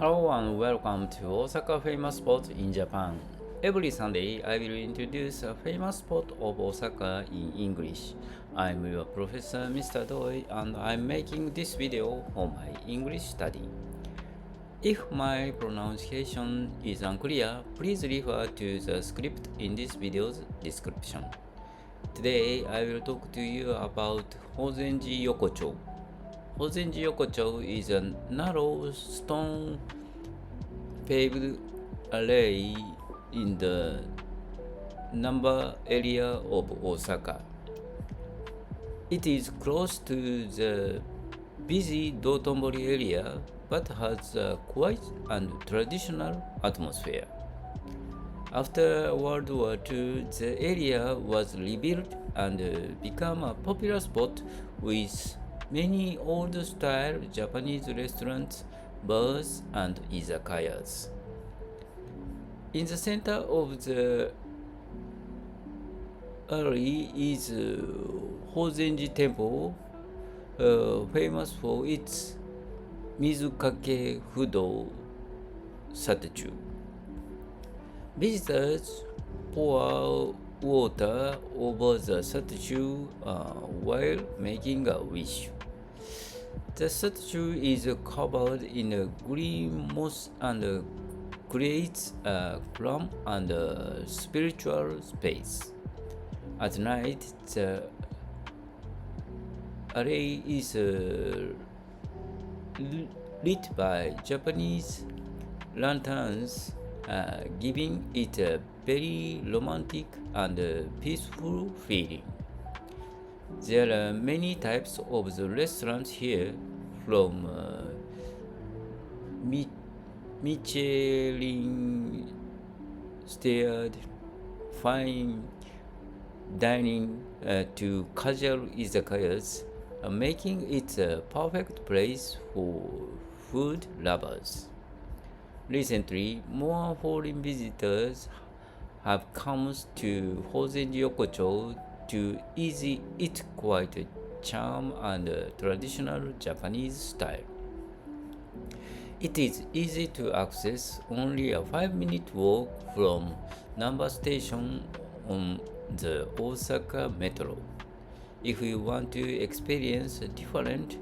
Hello and welcome to Osaka famous spot in Japan. Every Sunday I will introduce a famous spot of Osaka in English. I'm your professor Mr. Doi and I'm making this video for my English study. If my pronunciation is unclear, please refer to the script in this video's description. Today I will talk to you about Hozenji Yokocho. Hozenji Yokocho is a narrow stone-paved alley in the Namba area of Osaka. It is close to the busy Dotonbori area but has a quiet and traditional atmosphere. After World War II, the area was rebuilt and became a popular spot with many old-style Japanese restaurants, bars, and izakayas. In the center of the alley is Hozenji Temple, famous for its Mizukake Fudo statue. Visitors pour water over the statue while making a wish. The statue is covered in a green moss and creates a calm and spiritual space. At night, the alley is lit by Japanese lanterns, giving it a very romantic and peaceful feeling. There are many types of the restaurants here, from Michelin starred fine dining to casual izakayas, making it a perfect place for food lovers. Recently, more foreign visitors have come to Hozenji Yokocho to easy its quiet charm and traditional Japanese style. It is easy to access, only a 5-minute walk from Namba station on the Osaka Metro. If you want to experience a different,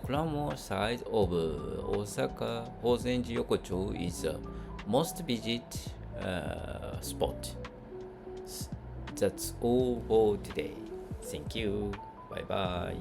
glamour side of Osaka, Hozenji Yokocho is a most visit spot. That's all for today. Thank you. Bye bye.